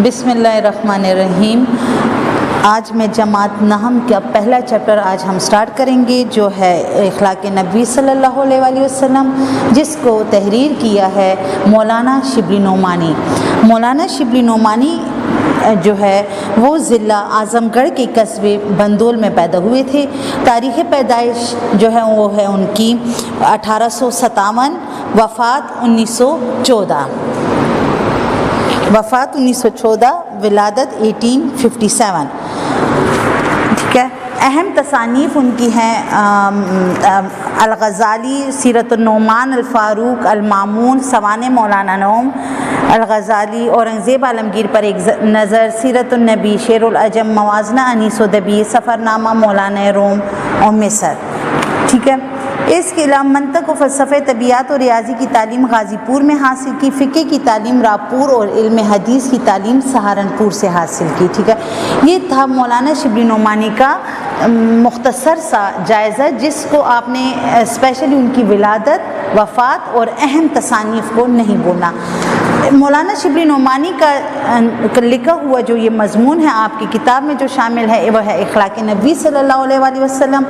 بسم اللہ الرحمن الرحیم۔ آج میں جماعت نحم کا پہلا چیپٹر آج ہم سٹارٹ کریں گے، جو ہے اخلاق نبی صلی اللہ علیہ وآلہ وسلم، جس کو تحریر کیا ہے مولانا شبلی نعمانی۔ مولانا شبلی نعمانی جو ہے وہ ضلع اعظم گڑھ کے قصبے بندول میں پیدا ہوئے تھے۔ تاریخ پیدائش جو ہے وہ ہے ان کی 1857، وفات 1914، وفات 1914، ولادت 1857۔ ٹھیک ہے۔ اہم تصانیف ان کی ہیں الغزالی، سیرت النعمان، الفاروق، المامون، سوانح مولانا نعوم الغزالی، اورنگزیب عالمگیر پر ایک نظر، سیرت النبی، شیر العجم، موازنہ انیس و دبیر، سفرنامہ مولانا روم اور مصر۔ ٹھیک ہے۔ اس کے علاوہ منطق و فلسفہ طبیعت اور ریاضی کی تعلیم غازی پور میں حاصل کی، فقہ کی تعلیم راپور اور علم حدیث کی تعلیم سہارنپور سے حاصل کی۔ ٹھیک ہے۔ یہ تھا مولانا شبلی نعمانی کا مختصر سا جائزہ، جس کو آپ نے اسپیشلی ان کی ولادت، وفات اور اہم تصانیف کو نہیں بولنا۔ مولانا شبلی نعمانی کا لکھا ہوا جو یہ مضمون ہے آپ کی کتاب میں جو شامل ہے، وہ ہے اخلاق نبی صلی اللہ علیہ وآلہ وسلم۔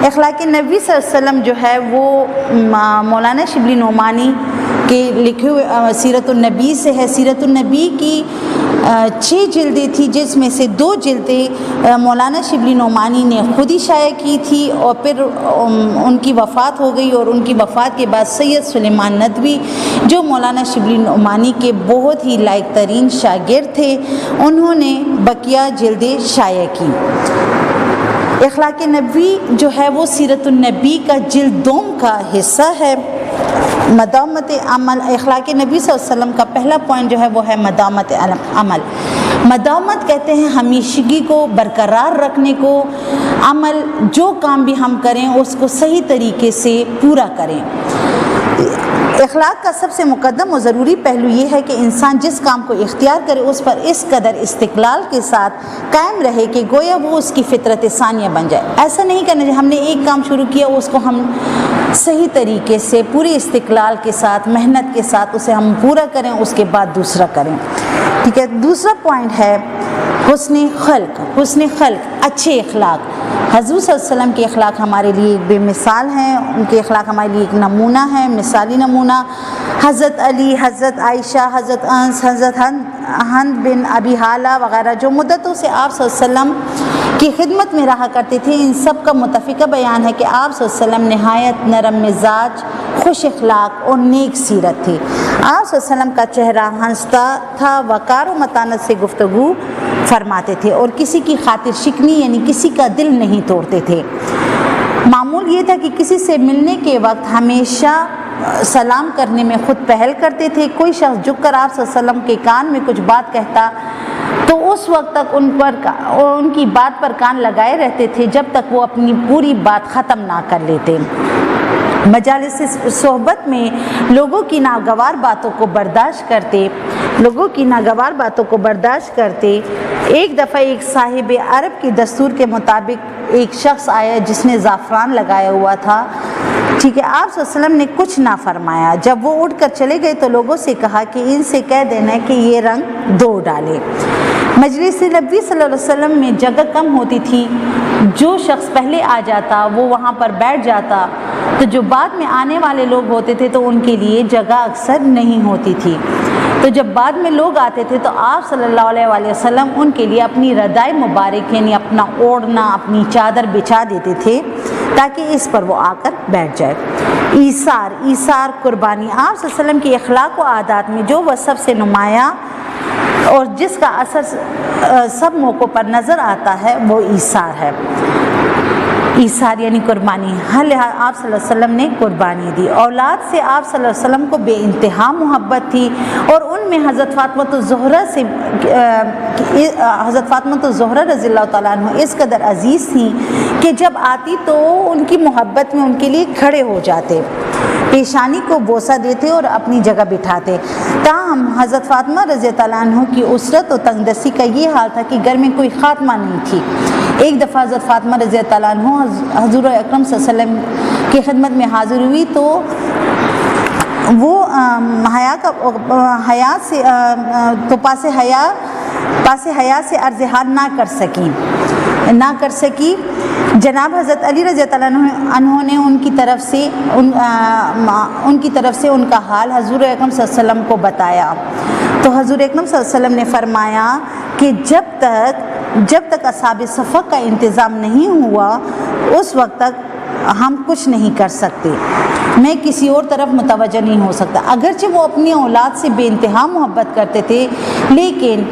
اخلاق نبی صلی اللہ علیہ وسلم جو ہے وہ مولانا شبلی نعمانی کے لکھے ہوئے سیرت النبی سے ہے۔ سیرت النبی کی 6 جلدیں تھی، جس میں سے 2 جلدیں مولانا شبلی نعمانی نے خود ہی شائع کی تھی، اور پھر ان کی وفات ہو گئی، اور ان کی وفات کے بعد سید سلیمان ندوی جو مولانا شبلی نعمانی کے بہت ہی لائق ترین شاگرد تھے، انہوں نے بقیہ جلدیں شائع کی۔ اخلاق نبی جو ہے وہ سیرت النبی کا جلد 2 کا حصہ ہے۔ مداومت عمل، اخلاق نبی صلی اللہ علیہ وسلم کا پہلا پوائنٹ جو ہے وہ ہے مداومت عمل۔ مداومت کہتے ہیں ہمیشگی کو برقرار رکھنے کو، عمل جو کام بھی ہم کریں اس کو صحیح طریقے سے پورا کریں۔ اخلاق کا سب سے مقدم و ضروری پہلو یہ ہے کہ انسان جس کام کو اختیار کرے اس پر اس قدر استقلال کے ساتھ قائم رہے کہ گویا وہ اس کی فطرت ثانیہ بن جائے۔ ایسا نہیں کرنا چاہیے ہم نے ایک کام شروع کیا اس کو ہم صحیح طریقے سے پوری استقلال کے ساتھ، محنت کے ساتھ اسے ہم پورا کریں، اس کے بعد دوسرا کریں۔ ٹھیک ہے۔ دوسرا پوائنٹ ہے حسن خلق۔ حسن خلق، اچھے اخلاق۔ حضور صلی اللہ علیہ وسلم کے اخلاق ہمارے لیے ایک بے مثال ہیں، ان کے اخلاق ہمارے لیے ایک نمونہ ہے، مثالی نمونہ۔ حضرت علی، حضرت عائشہ، حضرت انس، حضرت ہند بن ابی حالہ وغیرہ جو مدتوں سے آپ صلی اللہ علیہ وسلم کی خدمت میں رہا کرتے تھے، ان سب کا متفقہ بیان ہے کہ آپ صلی اللہ علیہ وسلم نہایت نرم مزاج، خوش اخلاق اور نیک سیرت تھے۔ آپ صلی اللہ علیہ وسلم کا چہرہ ہنستا تھا، وقار و متانت سے گفتگو فرماتے تھے، اور کسی کی خاطر شکنی یعنی کسی کا دل نہیں توڑتے تھے۔ معمول یہ تھا کہ کسی سے ملنے کے وقت ہمیشہ سلام کرنے میں خود پہل کرتے تھے۔ کوئی شخص جھک کر آپ صلی اللہ علیہ وسلم کے کان میں کچھ بات کہتا تو اس وقت تک ان کی بات پر کان لگائے رہتے تھے جب تک وہ اپنی پوری بات ختم نہ کر لیتے۔ مجالس صحبت میں لوگوں کی ناگوار باتوں کو برداشت کرتے۔ ایک دفعہ ایک صاحب عرب کے دستور کے مطابق ایک شخص آیا جس نے زعفران لگایا ہوا تھا۔ ٹھیک ہے۔ آپ صلی اللہ علیہ وسلم نے کچھ نہ فرمایا۔ جب وہ اٹھ کر چلے گئے تو لوگوں سے کہا کہ ان سے کہہ دینا کہ یہ رنگ دھو ڈالے۔ مجلس نبی صلی اللہ علیہ وسلم میں جگہ کم ہوتی تھی، جو شخص پہلے آ جاتا وہ وہاں پر بیٹھ جاتا، تو جو بعد میں آنے والے لوگ ہوتے تھے تو ان کے لیے جگہ اکثر نہیں ہوتی تھی۔ تو جب بعد میں لوگ آتے تھے تو آپ صلی اللہ علیہ وآلہ وسلم ان کے لیے اپنی ردائے مبارک یعنی اپنا اوڑھنا، اپنی چادر بچھا دیتے تھے تاکہ اس پر وہ آ کر بیٹھ جائے۔ ایثار قربانی، آپ صلی اللہ علیہ وسلم کی اخلاق و عادات میں جو وہ سب سے نمایاں اور جس کا اثر سب موقعوں پر نظر آتا ہے وہ ایثار ہے۔ ایثار یعنی قربانی۔ ہر لحاظ آپ صلی اللہ علیہ وسلم نے قربانی دی۔ اولاد سے آپ صلی اللہ علیہ وسلم کو بے انتہا محبت تھی، اور ان میں حضرت فاطمہ الزہرا رضی اللہ تعالیٰ عنہ اس قدر عزیز تھیں کہ جب آتی تو ان کی محبت میں ان کے لیے کھڑے ہو جاتے، پیشانی کو بوسہ دیتے اور اپنی جگہ بٹھاتے۔ تاہم حضرت فاطمہ رضی اللہ عنہ کی اسرت و تنگ دستی کا یہ حال تھا کہ گھر میں کوئی خاتمہ نہیں تھی۔ ایک دفعہ حضرت فاطمہ رضی اللہ عنہ حضور اکرم صلی اللہ علیہ وسلم کی خدمت میں حاضر ہوئی تو وہ حیا سے پاس حیا پاس حیا سے عرض حال نہ کر سکی جناب حضرت علی رضی اللہ عنہ نے ان کی طرف سے ان کا حال حضور اکرم صلی اللہ علیہ وسلم کو بتایا تو حضور اکرم صلی اللہ علیہ وسلم نے فرمایا کہ جب تک اصحاب صفق کا انتظام نہیں ہوا اس وقت تک ہم کچھ نہیں کر سکتے، میں کسی اور طرف متوجہ نہیں ہو سکتا۔ اگرچہ وہ اپنی اولاد سے بے انتہا محبت کرتے تھے لیکن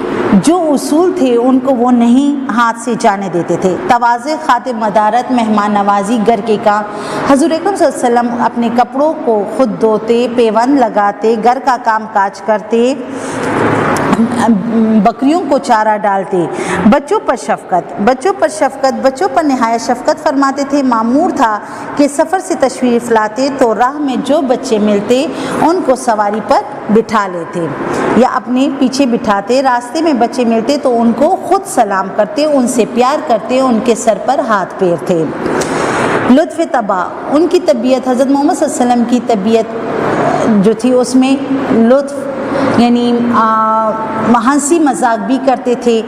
جو اصول تھے ان کو وہ نہیں ہاتھ سے جانے دیتے تھے۔ تواضع، خاطر مدارت، مہمان نوازی، گھر کے کام، حضور اکرم صلی اللہ علیہ وسلم اپنے کپڑوں کو خود دھوتے، پیوند لگاتے، گھر کا کام کاج کرتے، بکریوں کو چارہ ڈالتے، بچوں پر نہایت شفقت فرماتے تھے۔ معمور تھا کہ سفر سے تشریف لاتے تو راہ میں جو بچے ملتے ان کو سواری پر بٹھا لیتے یا اپنے پیچھے بٹھاتے، راستے میں بچے ملتے تو ان کو خود سلام کرتے، ان سے پیار کرتے، ان کے سر پر ہاتھ پھیرتے۔ لطف طبع، ان کی طبیعت، حضرت محمد صلی اللہ علیہ وسلم کی طبیعت جو تھی اس میں لطف یعنی ہنسی مذاق بھی کرتے تھے،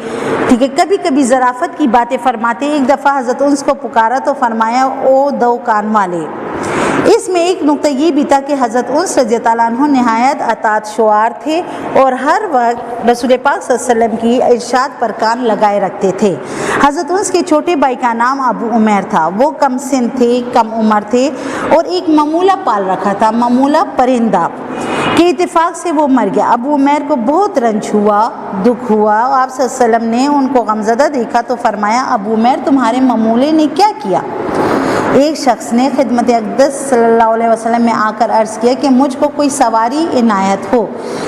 ٹھیک ہے، کبھی کبھی ظرافت کی باتیں فرماتے۔ ایک دفعہ حضرت انس کو پکارا تو فرمایا او دو کان والے۔ اس میں ایک نقطہ یہ بھی تھا کہ حضرت انس رضی اللہ عنہ نہایت اطاعت شعار تھے اور ہر وقت رسول پاک صلی اللہ علیہ وسلم کی ارشاد پر کان لگائے رکھتے تھے۔ حضرت انس کے چھوٹے بھائی کا نام ابو عمیر تھا، وہ کم سن تھے، کم عمر تھے اور ایک ممولہ پال رکھا تھا، ممولہ پرندہ کے اتفاق سے وہ مر گیا۔ ابو عمیر کو بہت رنج ہوا، دکھ ہوا۔ آپ صلی اللہ علیہ وسلم نے ان کو غمزدہ دیکھا تو فرمایا ابو عمیر تمہارے ممولے نے کیا کیا؟ ایک شخص نے خدمت اقدس صلی اللہ علیہ وسلم میں آ کر عرض کیا کہ مجھ کو کوئی سواری عنایت ہو۔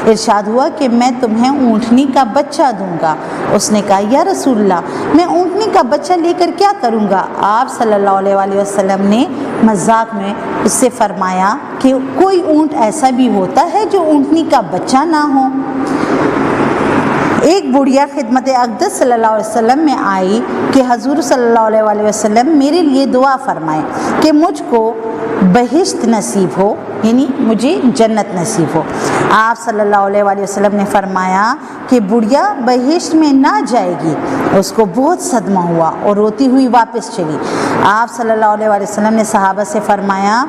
ارشاد ہوا کہ میں تمہیں اونٹنی کا بچہ دوں گا۔ اس نے کہا یا رسول اللہ میں اونٹنی کا بچہ لے کر کیا کروں گا؟ آپ صلی اللہ علیہ وسلم نے مذاق میں اس سے فرمایا کہ کوئی اونٹ ایسا بھی ہوتا ہے جو اونٹنی کا بچہ نہ ہو۔ ایک بڑھیا خدمت اقدس صلی اللہ علیہ وسلم میں آئی کہ حضور صلی اللہ علیہ وسلم میرے لیے دعا فرمائیں کہ مجھ کو بہشت نصیب ہو، یعنی مجھے جنت نصیب ہو۔ آپ صلی اللہ علیہ وسلم نے فرمایا کہ بڑھیا بہشت میں نہ جائے گی۔ اس کو بہت صدمہ ہوا اور روتی ہوئی واپس چلی۔ آپ صلی اللہ علیہ وسلم نے صحابہ سے فرمایا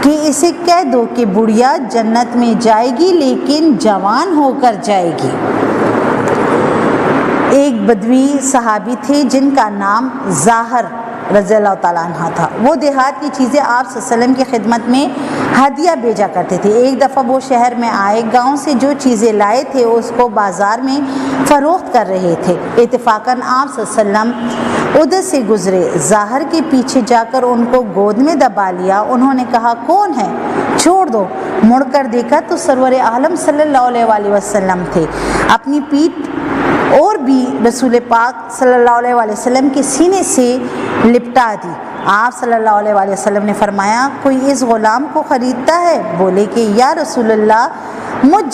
کہ اسے کہہ دو کہ بڑھیا جنت میں جائے گی لیکن جوان ہو کر جائے گی۔ ایک بدوی صحابی تھے جن کا نام ظاہر رضی اللہ تعالیٰ عنہ تھا۔ وہ دیہات کی چیزیں آپ صلی اللہ علیہ وسلم کی خدمت میں ہدیہ بھیجا کرتے تھے۔ ایک دفعہ وہ شہر میں آئے، گاؤں سے جو چیزیں لائے تھے اس کو بازار میں فروخت کر رہے تھے۔ اتفاقاً آپ صلی اللہ علیہ وسلم ادھر سے گزرے، ظاہر کے پیچھے جا کر ان کو گود میں دبا لیا۔ انہوں نے کہا کون ہے؟ چھوڑ دو۔ مڑ کر دیکھا تو سرور عالم صلی اللہ علیہ وسلم تھے۔ اپنی پیٹھ اور بھی رسول پاک صلی اللہ علیہ وسلم کے سینے سے لپٹا دی۔ آپ صلی اللہ علیہ وسلم نے فرمایا کوئی اس غلام کو خریدتا ہے؟ بولے کہ یا رسول اللہ مجھ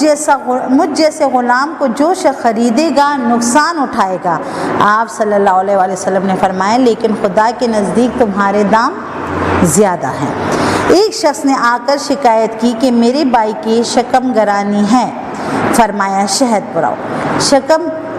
جیسے غلام کو جو شخص خریدے گا نقصان اٹھائے گا۔ آپ صلی اللہ علیہ وسلم نے فرمایا لیکن خدا کے نزدیک تمہارے دام زیادہ ہیں۔ ایک شخص نے آ کر شکایت کی کہ میرے بھائی کی شکم گرانی ہے۔ فرمایا شہد پلاؤ۔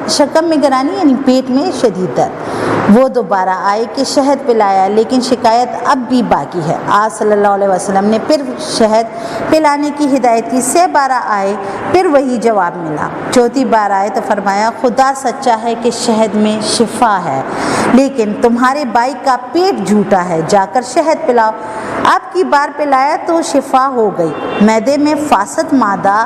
شکم میں گرانی یعنی پیٹ میں شدید درد۔ وہ دوبارہ آئے کہ شہد پلایا لیکن شکایت اب بھی باقی ہے۔ آپ صلی اللہ علیہ وسلم نے پھر شہد پلانے کی ہدایت کی۔ 3 بار آئے، پھر وہی جواب ملا۔ 4تھی بار آئے تو فرمایا خدا سچا ہے کہ شہد میں شفا ہے لیکن تمہارے بھائی کا پیٹ جھوٹا ہے، جا کر شہد پلاؤ۔ اب کی بار پلایا تو شفا ہو گئی۔ معدے میں فاسد مادہ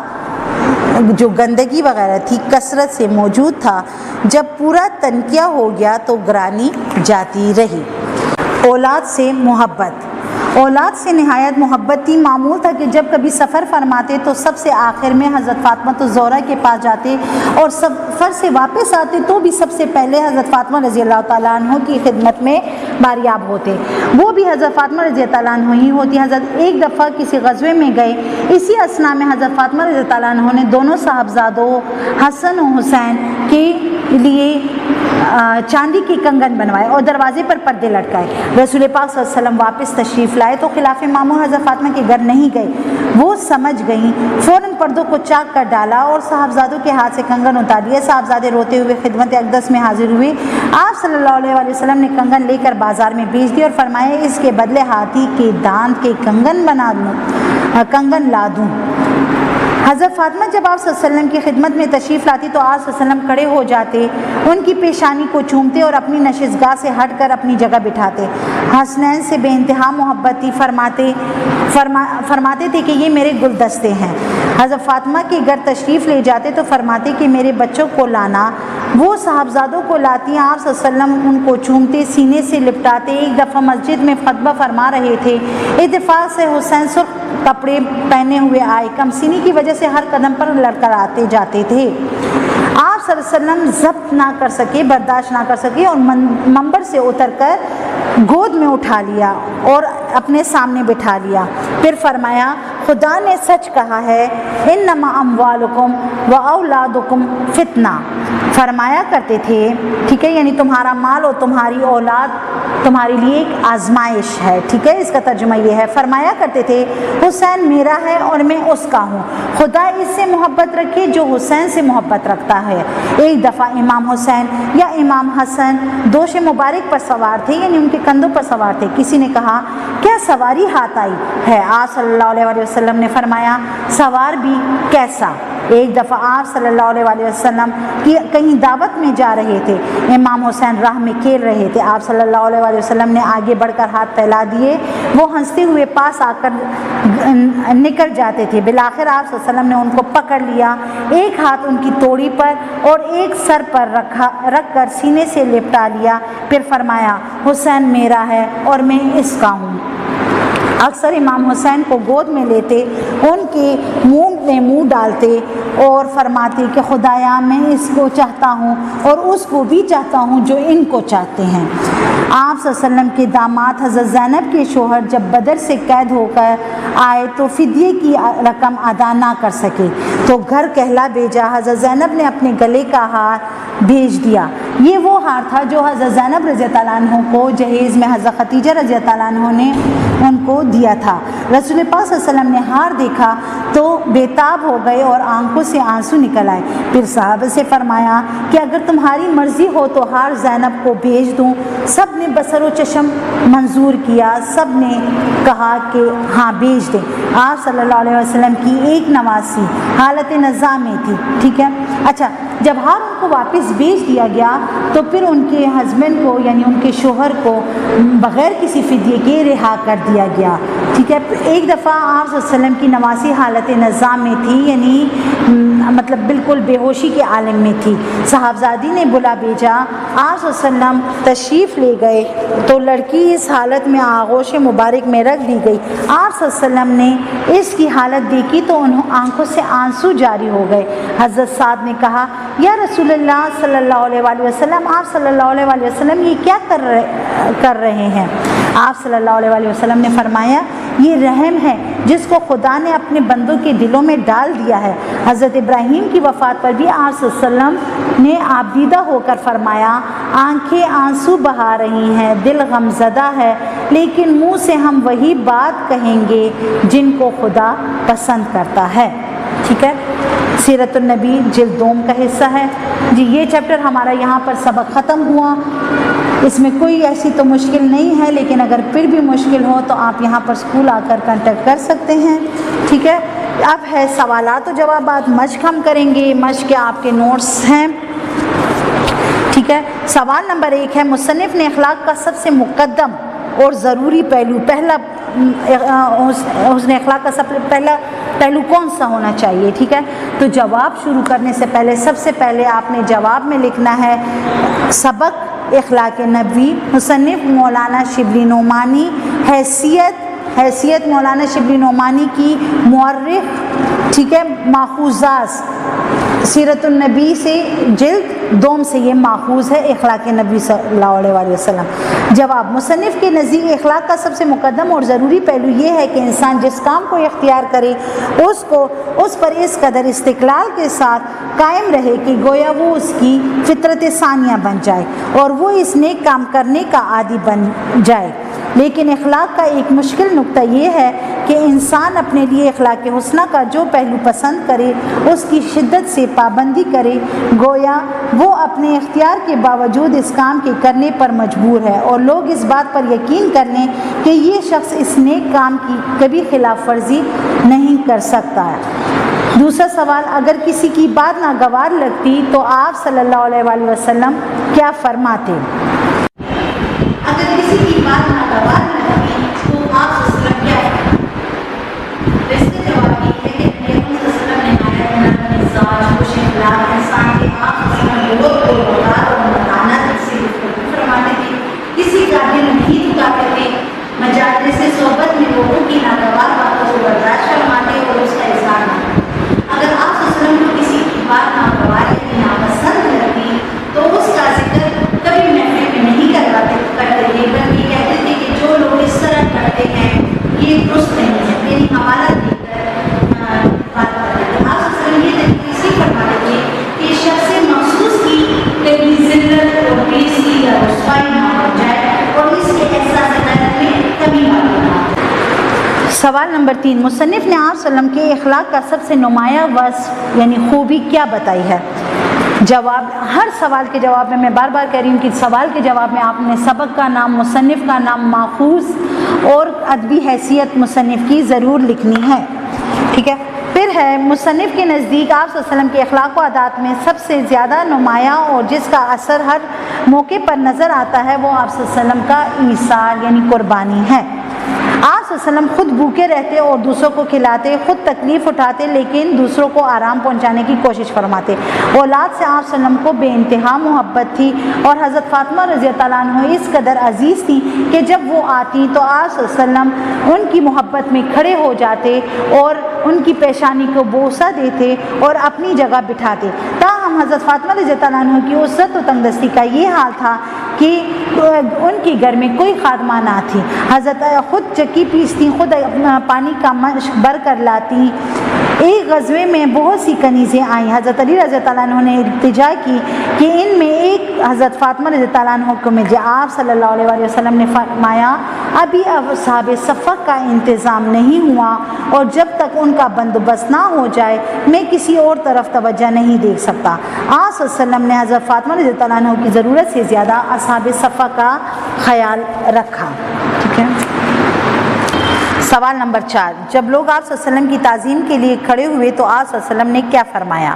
جو گندگی وغیرہ تھی کثرت سے موجود تھا۔ جب پورا تنکیہ ہو گیا تو گرانی جاتی رہی۔ اولاد سے محبت، اولاد سے نہایت محبت تھی۔ معمول تھا کہ جب کبھی سفر فرماتے تو سب سے آخر میں حضرت فاطمہ الزہرا کے پاس جاتے اور سفر سے واپس آتے تو بھی سب سے پہلے حضرت فاطمہ رضی اللہ تعالیٰ عنہ کی خدمت میں باریاب ہوتے، وہ بھی حضرت فاطمہ رضی اللہ تعالیٰ عنہ ہی ہوتی۔ حضرت ایک دفعہ کسی غزوے میں گئے، اسی اسنا میں حضرت فاطمہ رضی اللہ عنہ نے دونوں صاحبزادوں حسن و حسین کے لیے چاندی کے کنگن بنوائے اور دروازے پر پردے لٹکائے۔ رسول پاک صلی اللہ علیہ وسلم واپس تشریف لائے تو خلاف معمول حضرت فاطمہ کے گھر نہیں گئے۔ وہ سمجھ گئیں، فوراً پردوں کو چاک کر ڈالا اور صاحبزادوں کے ہاتھ سے کنگن اتار لیے۔ صاحبزادے روتے ہوئے خدمت اقدس میں حاضر ہوئے۔ آپ صلی اللہ علیہ وسلم نے کنگن لے کر بازار میں بیچ دیا اور فرمایا اس کے بدلے ہاتھی کے دانت کے کنگن لا دوں۔ حضرت فاطمہ جب آپ صلی اللہ علیہ وسلم کی خدمت میں تشریف لاتی تو آپ صلی اللہ علیہ وسلم کھڑے ہو جاتے، ان کی پیشانی کو چومتے اور اپنی نشستگاہ سے ہٹ کر اپنی جگہ بٹھاتے۔ حسنین سے بے انتہا محبت تھی، فرماتے تھے کہ یہ میرے گلدستے ہیں۔ حضرت فاطمہ کے گھر تشریف لے جاتے تو فرماتے کہ میرے بچوں کو لانا۔ وہ صاحبزادوں کو لاتی، آپ صلی اللہ علیہ وسلم ان کو چومتے، سینے سے لپٹاتے۔ ایک دفعہ مسجد میں خطبہ فرما رہے تھے، اتفاق سے حسین سرخ کپڑے پہنے ہوئے آئے، کم سینی کی وجہ سے ہر قدم پر لڑکھڑاتے جاتے تھے۔ آپ صلی اللہ علیہ وسلم ضبط نہ کر سکے، برداشت نہ کر سکے اور منبر سے اتر کر گود میں اٹھا لیا اور اپنے سامنے بٹھا لیا۔ پھر فرمایا خدا نے سچ کہا ہے، انما اموالکم و اولادکم فتنہ۔ فرمایا کرتے تھے، ٹھیک ہے، یعنی تمہارا مال اور تمہاری اولاد تمہارے لیے ایک آزمائش ہے، ٹھیک ہے، اس کا ترجمہ یہ ہے۔ فرمایا کرتے تھے حسین میرا ہے اور میں اس کا ہوں، خدا اس سے محبت رکھے جو حسین سے محبت رکھتا ہے۔ ایک دفعہ امام حسین یا امام حسن دوش مبارک پر سوار تھے، یعنی ان کے کندھوں پر سوار تھے۔ کسی نے کہا کیا سواری ہاتھ آئی ہے؟ آپ صلی اللہ علیہ وسلم نے فرمایا سوار بھی کیسا؟ ایک دفعہ آپ صلی اللہ علیہ وسلم کہیں دعوت میں جا رہے تھے، امام حسین راہ میں کھیل رہے تھے۔ آپ صلی اللہ علیہ وسلم نے آگے بڑھ کر ہاتھ پھیلا دیے، وہ ہنستے ہوئے پاس آ کر نکل جاتے تھے۔ بالآخر آپ صلی اللہ علیہ وسلم نے ان کو پکڑ لیا، ایک ہاتھ ان کی توڑی پر اور ایک سر پر رکھ کر سینے سے لپٹا لیا۔ پھر فرمایا حسین میرا ہے اور میں اس کا ہوں۔ اکثر امام حسین کو گود میں لیتے، ان کے منہ میں منہ ڈالتے اور فرماتے کہ خدایا میں اس کو چاہتا ہوں اور اس کو بھی چاہتا ہوں جو ان کو چاہتے ہیں۔ آپ صلی اللہ علیہ وسلم کے داماد حضرت زینب کے شوہر جب بدر سے قید ہو کر آئے تو فدیے کی رقم ادا نہ کر سکے تو گھر کہلا بھیجا۔ حضرت زینب نے اپنے گلے کا ہار بھیج دیا۔ یہ وہ ہار تھا جو حضرت زینب رضی اللہ عنہ کو جہیز میں حضرت خدیجہ رضی اللہ عنہ نے ان کو دیا تھا۔ رسول پاک صلی اللہ علیہ وسلم نے ہار دیکھا تو بےتاب ہو گئے اور آنکھوں سے آنسو نکل آئے۔ پھر صحابہ سے فرمایا کہ اگر تمہاری مرضی ہو تو ہار زینب کو بھیج دوں۔ سب نے بصر و چشم منظور کیا، سب نے کہا کہ ہاں بھیج دیں۔ آپ صلی اللہ علیہ وسلم کی ایک نواسی حالت نزاع میں تھی، ٹھیک ہے۔ اچھا، جب ہار ان کو واپس بھیج دیا گیا تو پھر ان کے ہسبینڈ کو یعنی ان کے شوہر کو بغیر کسی فدیے کے رہا کر دیا گیا، ٹھیک ہے۔ ایک دفعہ آپ صلی اللہ علیہ وسلم کی نواسی حالت نزاع میں تھی، یعنی مطلب بالکل بے ہوشی کے عالم میں تھی۔ صاحبزادی نے بلا بھیجا، آپ صلی اللہ علیہ وسلم تشریف لے گئے تو لڑکی اس حالت میں آغوش مبارک میں رکھ دی گئی۔ آپ صلی اللہ علیہ وسلم نے اس کی حالت دیکھی تو انہوں آنکھوں سے آنسو جاری ہو گئے۔ حضرت سعد نے کہا یا رسول اللہ صلی اللہ علیہ وسلم، آپ صلی اللہ علیہ وسلم یہ کیا کر رہے ہیں؟ آپ صلی اللہ علیہ وسلم نے فرمایا یہ رحم ہے جس کو خدا نے اپنے بندوں کے دلوں میں ڈال دیا ہے۔ حضرت ابراہیم کی وفات پر بھی آپ صلی اللہ علیہ وسلم نے آبدیدہ ہو کر فرمایا آنکھیں آنسو بہا رہی ہیں، دل غم زدہ ہے، لیکن منہ سے ہم وہی بات کہیں گے جن کو خدا پسند کرتا ہے، ٹھیک ہے۔ سیرت النبی جلد 2 کا حصہ ہے جی۔ یہ چیپٹر ہمارا یہاں پر سبق ختم ہوا۔ اس میں کوئی ایسی تو مشکل نہیں ہے، لیکن اگر پھر بھی مشکل ہو تو آپ یہاں پر اسکول آ کر کنٹیکٹ کر سکتے ہیں، ٹھیک ہے۔ اب ہے سوالات و جوابات، مشق ہم کریں گے، مشق کے آپ کے نوٹس ہیں، ٹھیک ہے۔ سوال نمبر 1 ہے مصنف نے اخلاق کا سب سے مقدم اور ضروری پہلو حسن اخلاق کا سب سے پہلا پہلو کون سا ہونا چاہیے، ٹھیک ہے۔ تو جواب شروع کرنے سے پہلے سب سے پہلے آپ نے جواب میں لکھنا ہے سبق اخلاق نبوی، مصنف مولانا شبلی نعمانی، حیثیت مولانا شبلی نعمانی کی مورخ، ٹھیک ہے، ماخوذات سیرت النبی سے جلد دوم سے یہ ماخوذ ہے، اخلاق نبی صلی اللہ علیہ وسلم۔ جواب: مصنف کے نزدیک اخلاق کا سب سے مقدم اور ضروری پہلو یہ ہے کہ انسان جس کام کو اختیار کرے اس پر اس قدر استقلال کے ساتھ قائم رہے کہ گویا وہ اس کی فطرت ثانیہ بن جائے اور وہ اس نیک کام کرنے کا عادی بن جائے۔ لیکن اخلاق کا ایک مشکل نقطہ یہ ہے کہ انسان اپنے لیے اخلاق حسنہ کا جو پہلو پسند کرے اس کی شدت سے پابندی کرے، گویا وہ اپنے اختیار کے باوجود اس کام کے کرنے پر مجبور ہے، اور لوگ اس بات پر یقین کر لیں کہ یہ شخص اس نیک کام کی کبھی خلاف ورزی نہیں کر سکتا ہے۔ دوسرا سوال: اگر کسی کی بات ناگوار لگتی تو آپ صلی اللہ علیہ وسلم کیا فرماتے؟ اگر کسی کی بات ناگوار لگتی تو آپ صلی اللہ علیہ وسلم کیا فرماتے؟ اس کا جواب یہ ہے کہ نبی صلی اللہ علیہ وسلم نے نہایت مزاج، خوش اخلاق انسان کے آپ صلی اللہ علیہ وسلم بہت وقار اور متانت سے گفتگو فرماتے تھے، کسی کا دل نہیں دکھاتے تھے، مجالس سے صحبت میں لوگوں کی ناگوار باتوں کو برداشت فرماتے اور اس کا اظہار نہ کرتے۔ اگر آپ صلی اللہ علیہ وسلم کو کسی کی بات ناگوار یا ناپسند لگتی تو اس کا ذکر کبھی محفل میں نہیں کرتے تھے، بلکہ کہتے تھے کہ جو لوگ اس طرح کرتے ہیں یہ درست نہیں ہے، میری حوالہ دے کر بات کرتے تھے۔ آپ صلی اللہ علیہ وسلم یہ تحقیقی فرماتے تھے کہ شخص مخصوص کی کبھی ذلت اور بےعزتی یا رسوائی نہ ہو جائے اور اس کے احساس غلط میں کمی نہ ہو۔ سوال نمبر 3: مصنف نے آپ صلی اللہ علیہ وسلم کے اخلاق کا سب سے نمایاں وصف یعنی خوبی کیا بتائی ہے؟ جواب: ہر سوال کے جواب میں بار بار کہہ رہی ہوں کہ سوال کے جواب میں آپ نے سبق کا نام، مصنف کا نام، ماخوذ اور ادبی حیثیت مصنف کی ضرور لکھنی ہے، ٹھیک ہے؟ پھر ہے مصنف کے نزدیک آپ صلی اللہ علیہ وسلم کے اخلاق و عادات میں سب سے زیادہ نمایاں اور جس کا اثر ہر موقع پر نظر آتا ہے وہ آپ صلی اللہ علیہ وسلم کا ایثار یعنی قربانی ہے۔ آپ صلی اللہ علیہ وسلم خود بھوکے رہتے اور دوسروں کو کھلاتے، خود تکلیف اٹھاتے لیکن دوسروں کو آرام پہنچانے کی کوشش فرماتے۔ اولاد سے آپ صلی اللہ علیہ وسلم کو بے انتہا محبت تھی اور حضرت فاطمہ رضی اللہ عنہ اس قدر عزیز تھی کہ جب وہ آتی تو آپ صلی اللہ علیہ وسلم ان کی محبت میں کھڑے ہو جاتے اور ان کی پیشانی کو بوسہ دیتے اور اپنی جگہ بٹھاتے۔ تاہم حضرت فاطمہ رضی اللہ عنہ کی عزت و تنگدستی کا یہ حال تھا کہ ان کے گھر میں کوئی خادمہ نہ تھی، حضرت خود چکی پیستی، خود پانی کا مشک بھر کر لاتی۔ ایک غزوے میں بہت سی کنیزیں آئیں، حضرت علی رضی اللہ عنہ نے التجا کی کہ ان میں ایک حضرت فاطمہ رضی اللہ عنہ کو ملے۔ آپ صلی اللہ علیہ وسلم نے فرمایا ابھی اصحاب صفہ کا انتظام نہیں ہوا اور جب تک ان کا بندوبست نہ ہو جائے میں کسی اور طرف توجہ نہیں دے سکتا۔ آپ صلی اللہ علیہ وسلم نے حضرت فاطمہ رضی اللہ عنہ کی ضرورت سے زیادہ اصحاب صفہ کا خیال رکھا، ٹھیک ہے؟ سوال نمبر 4: جب لوگ آپ صلی اللہ علیہ وسلم کی تعظیم کے لیے کھڑے ہوئے تو آپ صلی اللہ علیہ وسلم نے کیا فرمایا؟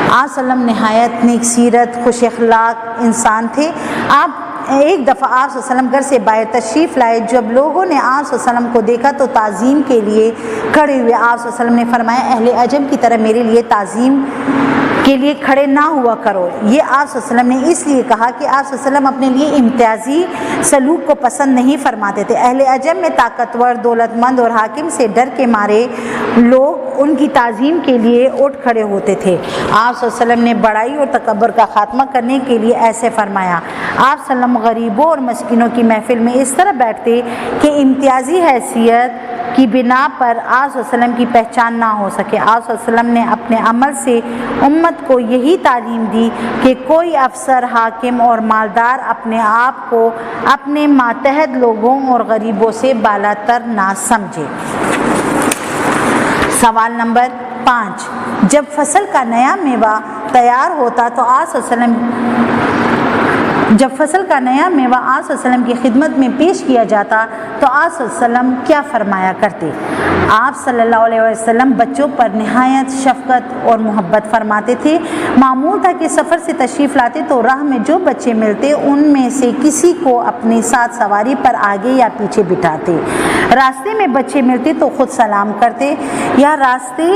آپ صلی اللہ علیہ وسلم نہایت نیک سیرت، خوش اخلاق انسان تھے۔ ایک دفعہ آپ صلی اللہ علیہ وسلم گھر سے باہر تشریف لائے، جب لوگوں نے آپ صلی اللہ علیہ وسلم کو دیکھا تو تعظیم کے لیے کھڑے ہوئے۔ آپ صلی اللہ علیہ وسلم نے فرمایا اہل عجم کی طرح میرے لیے تعظیم کے لیے کھڑے نہ ہوا کرو۔ یہ آپ صلی اللہ علیہ وسلم نے اس لیے کہا کہ آپ صلی اللہ علیہ وسلم اپنے لیے امتیازی سلوک کو پسند نہیں فرماتے تھے۔ اہل عجم میں طاقتور، دولت مند اور حاکم سے ڈر کے مارے لوگ ان کی تعظیم کے لیے اٹھ کھڑے ہوتے تھے۔ آپ صلی اللہ علیہ وسلم نے بڑائی اور تکبر کا خاتمہ کرنے کے لیے ایسے فرمایا۔ آپ صلی اللہ علیہ وسلم غریبوں اور مسکینوں کی محفل میں اس طرح بیٹھتے کہ امتیازی حیثیت کی بنا پر آپ صلی اللہ علیہ وسلم کی پہچان نہ ہو سکے۔ آپ صلی اللہ علیہ وسلم نے اپنے عمل سے امت کو یہی تعلیم دی کہ کوئی افسر، حاکم اور مالدار اپنے آپ کو اپنے ماتحت لوگوں اور غریبوں سے بالاتر نہ سمجھے۔ سوال نمبر 5: جب فصل کا نیا میوہ تیار ہوتا تو آپ صلی اللہ علیہ وسلم آپ صلی اللہ علیہ وسلم کی خدمت میں پیش کیا جاتا تو آپ صلی اللہ علیہ وسلم کیا فرمایا کرتے؟ آپ صلی اللہ علیہ وسلم بچوں پر نہایت شفقت اور محبت فرماتے تھے۔ معمول تھا کہ سفر سے تشریف لاتے تو راہ میں جو بچے ملتے ان میں سے کسی کو اپنے ساتھ سواری پر آگے یا پیچھے بٹھاتے۔ راستے میں بچے ملتے تو خود سلام کرتے یا راستے۔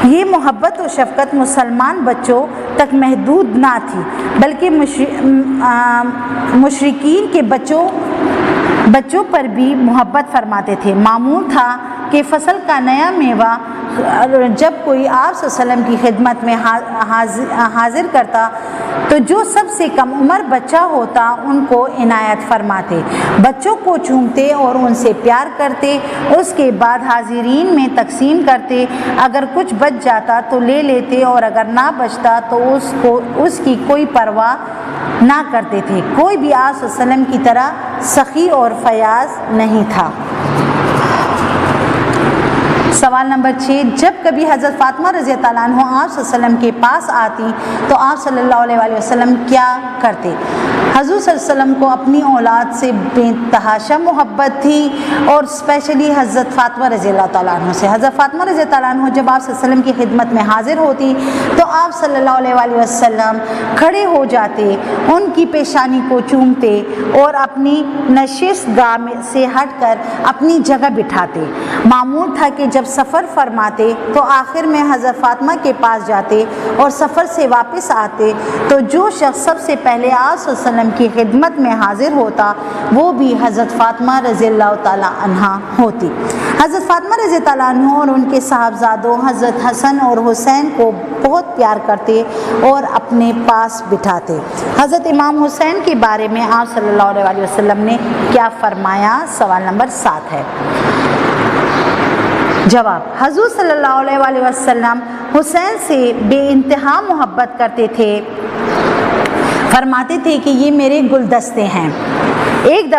یہ محبت و شفقت مسلمان بچوں تک محدود نہ تھی بلکہ مشرکین کے بچوں پر بھی محبت فرماتے تھے۔ معمول تھا کہ فصل کا نیا میوہ جب کوئی آپ صلی اللہ علیہ وسلم کی خدمت میں حاضر کرتا تو جو سب سے کم عمر بچہ ہوتا ان کو عنایت فرماتے، بچوں کو چومتے اور ان سے پیار کرتے، اس کے بعد حاضرین میں تقسیم کرتے، اگر کچھ بچ جاتا تو لے لیتے اور اگر نہ بچتا تو اس کی کوئی پرواہ نہ کرتے تھے۔ کوئی بھی آپ صلی اللہ علیہ وسلم کی طرح سخی اور فیاض نہیں تھا۔ سوال نمبر 6، جب کبھی حضرت فاطمہ رضی اللہ عنہ آپ صلی اللہ علیہ وسلم کے پاس آتی تو آپ صلی اللہ علیہ وسلم کیا کرتے؟ حضور صلی اللہ علیہ وسلم کو اپنی اولاد سے بے تحاشا محبت تھی اور اسپیشلی حضرت فاطمہ رضی اللہ تعالیٰ عنہ سے۔ حضرت فاطمہ رضی اللہ تعالیٰ عنہ جب آپ صلی اللہ علیہ وسلم کی خدمت میں حاضر ہوتی تو آپ صلی اللہ علیہ وسلم کھڑے ہو جاتے، ان کی پیشانی کو چومتے اور اپنی نشست گاہ سے ہٹ کر اپنی جگہ بٹھاتے۔ معمول تھا کہ جب سفر فرماتے تو آخر میں حضرت فاطمہ کے پاس جاتے اور سفر سے واپس آتے تو جو شخص سب سے پہلے آپ صلی اللہ علیہ وسلم کی خدمت میں حاضر ہوتا وہ بھی حضرت فاطمہ رضی اللہ تعالیٰ عنہ ہوتی۔ حضرت فاطمہ رضی اللہ عنہ اور ان کے صاحبزادوں حضرت حسن اور حسین کو بہت پیار کرتے اور اپنے پاس بٹھاتے۔ حضرت امام حسین کے بارے میں آپ صلی اللہ علیہ وسلم نے کیا فرمایا؟ سوال نمبر 7 ہے۔ جواب، حضور صلی اللہ علیہ وسلم حسین سے بے انتہا محبت کرتے تھے، فرماتے تھے کہ یہ میرے گلدستے ہیں۔ ایک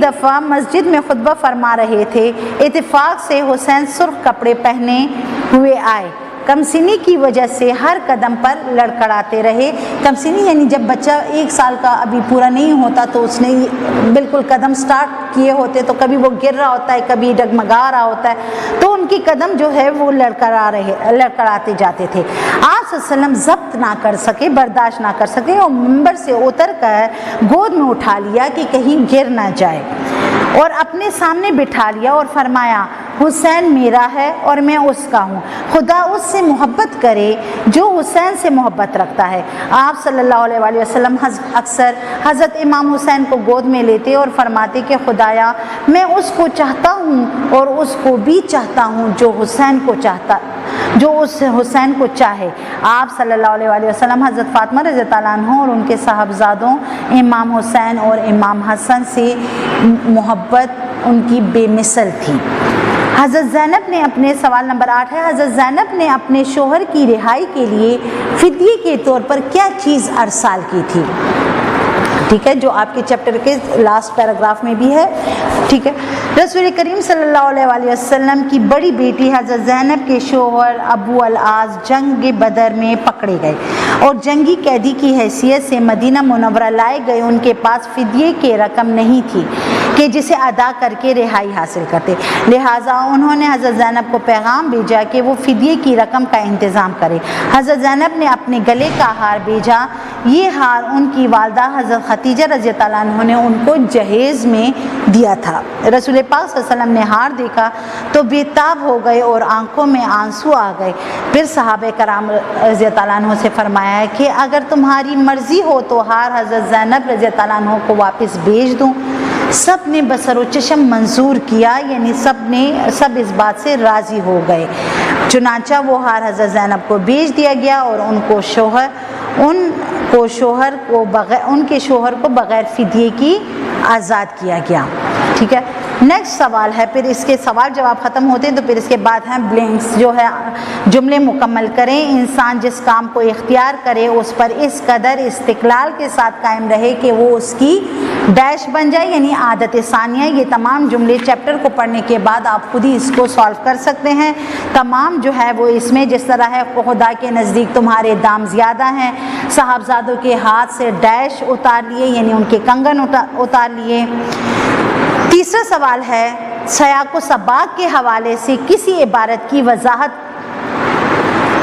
دفعہ مسجد میں خطبہ فرما رہے تھے، اتفاق سے حسین سرخ کپڑے پہنے ہوئے آئے، کمسنی کی وجہ سے ہر قدم پر لڑکھڑاتے رہے۔ کمسنی یعنی جب بچہ 1 سال کا ابھی پورا نہیں ہوتا تو اس نے بالکل قدم سٹارٹ کیے ہوتے تو کبھی وہ گر رہا ہوتا ہے، کبھی ڈگمگا رہا ہوتا ہے، تو ان کی قدم جو ہے وہ لڑکھڑاتے جاتے تھے۔ آپ صلی اللہ علیہ وسلم ضبط نہ کر سکے، برداشت نہ کر سکے اور منبر سے اتر کر گود میں اٹھا لیا کہ کہیں گر نہ جائے اور اپنے سامنے بٹھا لیا اور فرمایا، حسین میرا ہے اور میں اس کا ہوں، خدا اس سے محبت کرے جو حسین سے محبت رکھتا ہے۔ آپ صلی اللہ علیہ وسلم اکثر حضرت امام حسین کو گود میں لیتے اور فرماتے کہ خدایا میں اس کو چاہتا ہوں اور اس کو بھی چاہتا ہوں جو اس حسین کو چاہے۔ آپ صلی اللہ علیہ وسلم حضرت فاطمہ رضی اللہ عنہ اور ان کے صاحبزادوں امام حسین اور امام حسن سے محبت ان کی بے مثل تھی۔ حضرت زینب نے اپنے سوال نمبر 8 ہے، حضرت زینب نے اپنے شوہر کی رہائی کے لیے فدیے کے طور پر کیا چیز ارسال کی تھی؟ ٹھیک ہے، جو آپ کے چیپٹر کے لاسٹ پیراگراف میں بھی ہے۔ ٹھیک ہے، رسول کریم صلی اللہ علیہ وسلم کی بڑی بیٹی حضرت زینب کے شوہر ابو العاص جنگ بدر میں پکڑے گئے اور جنگی قیدی کی حیثیت سے مدینہ منورہ لائے گئے۔ ان کے پاس فدیے کی رقم نہیں تھی کہ جسے ادا کر کے رہائی حاصل کرتے، لہٰذا انہوں نے حضرت زینب کو پیغام بھیجا کہ وہ فدیے کی رقم کا انتظام کرے۔ حضرت زینب نے اپنے گلے کا ہار بھیجا، یہ ہار ان کی والدہ حضرت خدیجہ رضی اللہ عنہ نے ان کو جہیز میں دیا تھا۔ رسول پاک صلی اللہ علیہ وسلم نے ہار دیکھا تو بے تاب ہو گئے اور آنکھوں میں آنسو آ گئے۔ پھر صحابہ کرام رضی اللہ عنہ سے فرمایا کہ اگر تمہاری مرضی ہو تو ہار حضرت زینب رضی اللہ عنہ کو واپس بھیج دوں۔ سب نے بصر و چشم منظور کیا، یعنی سب اس بات سے راضی ہو گئے۔ چنانچہ وہ ہار حضرت زینب کو بھیج دیا گیا اور ان کے شوہر کو بغیر فدیے کی آزاد کیا گیا۔ ٹھیک ہے، نیکسٹ سوال ہے، پھر اس کے سوال جواب ختم ہوتے ہیں تو پھر اس کے بعد ہیں بلینکس، جو ہے جملے مکمل کریں۔ انسان جس کام کو اختیار کرے اس پر اس قدر استقلال کے ساتھ قائم رہے کہ وہ اس کی ڈیش بن جائے، یعنی عادت ثانیہ۔ یہ تمام جملے چیپٹر کو پڑھنے کے بعد آپ خود ہی اس کو سالو کر سکتے ہیں۔ تمام جو ہے وہ اس میں جس طرح ہے، خدا کے نزدیک تمہارے دام زیادہ ہیں، صاحبزادوں کے ہاتھ سے ڈیش اتار لیے، یعنی ان کے کنگن اتار لیے۔ تیسرا سوال ہے، سیاق و سباق کے حوالے سے کسی عبارت کی وضاحت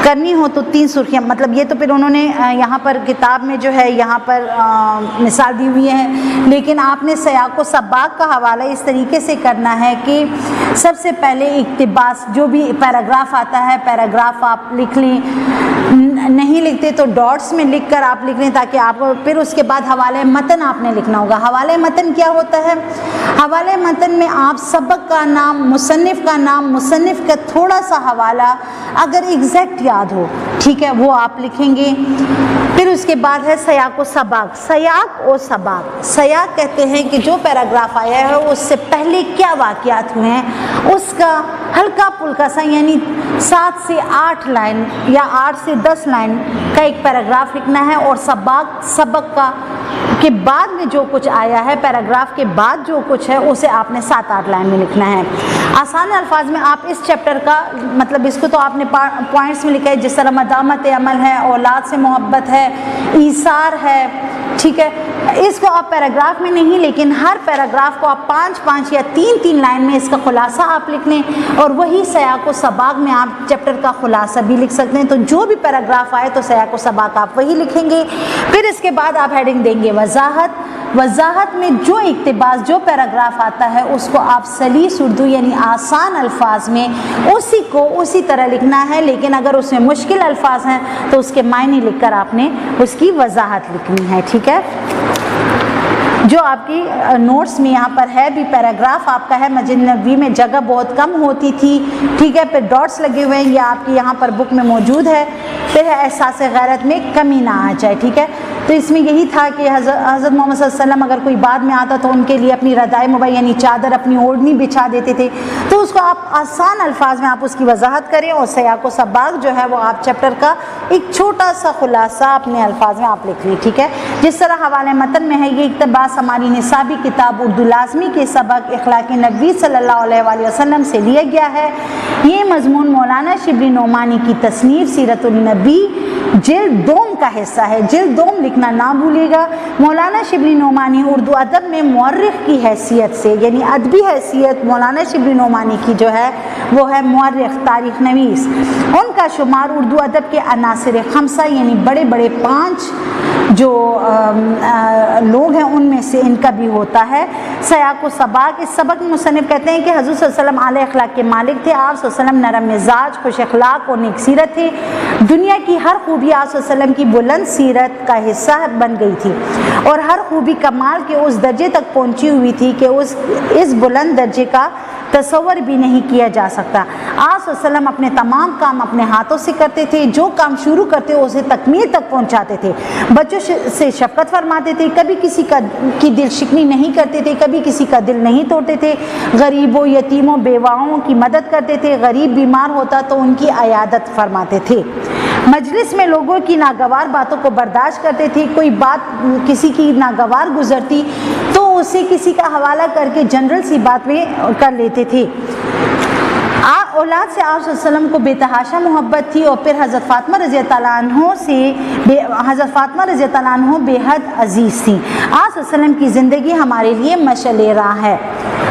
کرنی ہو تو 3 سرخیاں، مطلب یہ تو پھر انہوں نے یہاں پر کتاب میں جو ہے یہاں پر مثال دی ہوئی ہے، لیکن آپ نے سیاق و سباق کا حوالہ اس طریقے سے کرنا ہے کہ سب سے پہلے اقتباس، جو بھی پیراگراف آتا ہے پیراگراف آپ لکھ لیں، نہیں لکھتے تو ڈاٹس میں لکھ کر آپ لکھ لیں تاکہ آپ کو پھر اس کے بعد حوالہ متن آپ نے لکھنا ہوگا۔ حوالہ متن کیا ہوتا ہے؟ حوالہ متن میں آپ سبق کا نام، مصنف کا نام، مصنف کا تھوڑا سا حوالہ اگر ایگزیکٹ یاد ہو، ٹھیک ہے، وہ آپ لکھیں گے۔ پھر اس کے بعد ہے سیاق و سباق۔ سیاق و سباق، سیاق کہتے ہیں کہ جو پیراگراف آیا ہے اس سے پہلے کیا واقعات ہوئے ہیں اس کا ہلکا پھلکا سا، یعنی 7 سے 8 لائن یا 8 سے 10 لائن کا ایک پیراگراف لکھنا ہے، اور سباق، سبق کا کے بعد میں جو کچھ آیا ہے، پیراگراف کے بعد جو کچھ ہے اسے آپ نے 7-8 لائن میں لکھنا ہے۔ آسان الفاظ میں آپ اس چیپٹر کا مطلب، اس کو تو آپ نے پوائنٹس میں لکھا ہے، جس طرح مدامت عمل ہے، اولاد سے محبت ہے، ایثار ہے، ٹھیک ہے، اس کو آپ پیراگراف میں نہیں، لیکن ہر پیراگراف کو آپ 5-5 یا 3-3 لائن میں اس کا خلاصہ آپ لکھ لیں، اور وہی سیاق و سباق میں آپ چیپٹر کا خلاصہ بھی لکھ سکتے ہیں۔ تو جو بھی پیراگراف آئے تو سیاق و سباق آپ وہی لکھیں گے۔ پھر اس کے بعد آپ ہیڈنگ دیں گے وضاحت۔ وضاحت میں جو اقتباس، جو پیراگراف آتا ہے اس کو آپ سلیس اردو یعنی آسان الفاظ میں اسی کو اسی طرح لکھنا ہے، لیکن اگر اس میں مشکل الفاظ ہیں تو اس کے معنی لکھ کر آپ نے اس کی وضاحت لکھنی ہے، ٹھیک ہے۔ جو آپ کی نوٹس میں یہاں پر ہے بھی پیراگراف آپ کا ہے، مسجد نبوی میں جگہ بہت کم ہوتی تھی، ٹھیک ہے، پھر ڈاٹس لگے ہوئے ہیں، یہ آپ کی یہاں پر بک میں موجود ہے، پھر احساس غیرت میں کمی نہ آ جائے، ٹھیک ہے۔ تو اس میں یہی تھا کہ حضرت محمد صلی اللہ علیہ وسلم اگر کوئی بعد میں آتا تو ان کے لیے اپنی ردائے مبین یعنی چادر، اپنی اوڑھنی بچھا دیتے تھے، تو اس کو آپ آسان الفاظ میں آپ اس کی وضاحت کریں، اور سیاق و سباق جو ہے وہ آپ چیپٹر کا ایک چھوٹا سا خلاصہ اپنے الفاظ میں آپ لکھ لیں، ٹھیک ہے۔ جس طرح حوالہ متن میں ہے، یہ اقتباس ہماری نصابی کتاب اردو لازمی کے سبق اخلاق نبی صلی اللہ علیہ وآلہ وسلم سے لیا گیا ہے۔ یہ مضمون مولانا شبلی نعمانی کی تصنیف سیرت النبی جلد 2 کا حصہ ہے، جلد 2 لکھنا نہ بھولیے گا۔ مولانا شبلی نعمانی اردو ادب میں مورخ کی حیثیت سے، یعنی ادبی حیثیت مولانا شبلی نعمانی کی جو ہے وہ ہے مورخ، تاریخ نویس۔ ان کا شمار اردو ادب کے عناصر 5 یعنی بڑے بڑے 5 جو لوگ ہیں ان میں سے ان کا بھی ہوتا ہے۔ سیاق و سباق، اس سبق میں مصنف کہتے ہیں کہ حضور صلی اللہ علیہ وسلم اعلی اخلاق کے مالک تھے۔ آپ صلی اللہ علیہ وسلم نرم مزاج، خوش اخلاق اور نیک سیرت تھے۔ دنیا کی ہر خوبی آپ صلی اللہ علیہ وسلم کی بلند سیرت کا حصہ بن گئی تھی، اور ہر خوبی کمال کے اس درجے تک پہنچی ہوئی تھی کہ اس بلند درجے کا تصور بھی نہیں کیا جا سکتا۔ آپ صلی اللہ علیہ وسلم اپنے تمام کام اپنے ہاتھوں سے کرتے تھے، جو کام شروع کرتے اسے تکمیل تک پہنچاتے تھے، بچوں سے شفقت فرماتے تھے، کبھی کسی کی دل شکنی نہیں کرتے تھے، کبھی کسی کا دل نہیں توڑتے تھے، غریبوں، یتیموں، بیواؤں کی مدد کرتے تھے، غریب بیمار ہوتا تو ان کی عیادت فرماتے تھے، مجلس میں لوگوں کی ناگوار باتوں کو برداشت کرتے تھے، کوئی بات کسی کی ناگوار گزرتی تو اسے کسی کا حوالہ کر کے جنرل سی بات میں کر لیتے تھے۔ اولاد سے آپ صلی اللہ علیہ وسلم کو بے تحاشا محبت تھی، اور پھر حضرت فاطمہ رضی اللہ عنہ سے حضرت فاطمہ رضی اللہ عنہ بے حد عزیز تھی۔ آپ صلی اللہ علیہ وسلم کی زندگی ہمارے لیے مشعل راہ ہے۔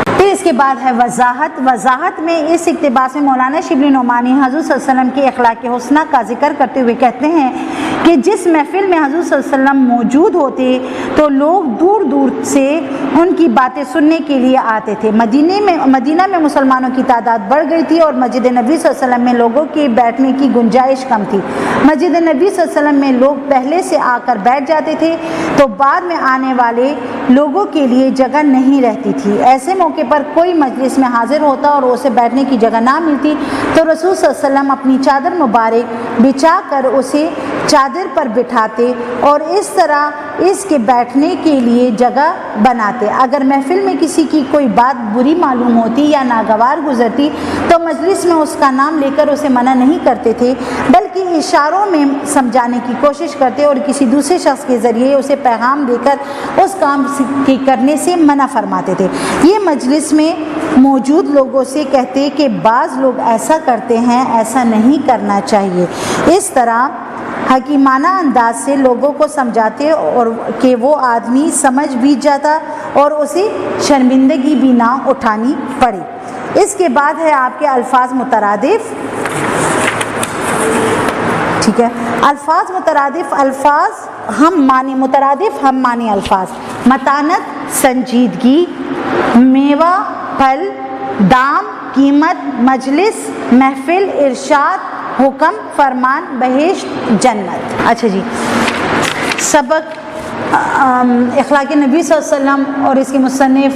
پھر اس کے بعد ہے وضاحت۔ وضاحت میں اس اقتباس میں مولانا شبلی نعمانی حضور صلی اللہ علیہ وسلم کے اخلاق حسنہ کا ذکر کرتے ہوئے کہتے ہیں کہ جس محفل میں حضور صلی اللہ علیہ وسلم موجود ہوتے تو لوگ دور دور سے ان کی باتیں سننے کے لیے آتے تھے۔ مدینہ میں مسلمانوں کی تعداد بڑھ گئی تھی، اور مسجد نبی صلی اللہ علیہ وسلم میں لوگوں کے بیٹھنے کی گنجائش کم تھی۔ مسجد نبی صلی اللہ علیہ وسلم میں لوگ پہلے سے آ کر بیٹھ جاتے تھے تو بعد میں آنے والے لوگوں کے لیے جگہ نہیں رہتی تھی۔ ایسے موقع پر کوئی مجلس میں حاضر ہوتا اور اسے بیٹھنے کی جگہ نہ ملتی تو رسول صلی اللہ علیہ وسلم اپنی چادر مبارک بچھا کر اسے چادر پر بٹھاتے اور اس طرح اس کے بیٹھنے کے لیے جگہ بناتے۔ اگر محفل میں کسی کی کوئی بات بری معلوم ہوتی یا ناگوار گزرتی تو مجلس میں اس کا نام لے کر اسے منع نہیں کرتے تھے، بلکہ اشاروں میں سمجھانے کی کوشش کرتے اور کسی دوسرے شخص کے ذریعے اسے پیغام دے کر اس کام کے کرنے سے منع فرماتے تھے۔ یہ مجلس میں موجود لوگوں سے کہتے کہ بعض لوگ ایسا کرتے ہیں، ایسا نہیں کرنا چاہیے۔ اس طرح حکیمانہ انداز سے لوگوں کو سمجھاتے اور کہ وہ آدمی سمجھ بھی جاتا اور اسے شرمندگی بھی نہ اٹھانی پڑے۔ اس کے بعد ہے آپ کے الفاظ مترادف۔ ٹھیک ہے. الفاظ مترادف، الفاظ ہم معنی، مترادف ہم معنی الفاظ. متانت سنجیدگی، میوہ پھل، دام قیمت، مجلس محفل، ارشاد حکم فرمان، بہشت جنت. اچھا جی، سبق اخلاق نبی صلی اللہ علیہ وسلم اور اس کے مصنف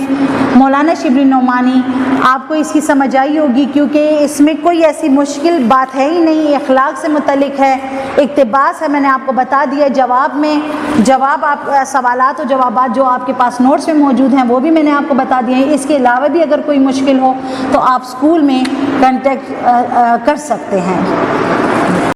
مولانا شبلی نعمانی. آپ کو اس کی سمجھ آئی ہوگی کیونکہ اس میں کوئی ایسی مشکل بات ہے ہی نہیں، اخلاق سے متعلق ہے، اقتباس ہے. میں نے آپ کو بتا دیا. جواب میں جواب آپ سوالات و جوابات جو آپ کے پاس نوٹس میں موجود ہیں وہ بھی میں نے آپ کو بتا دیے ہیں. اس کے علاوہ بھی اگر کوئی مشکل ہو تو آپ اسکول میں کنٹیکٹ کر سکتے ہیں.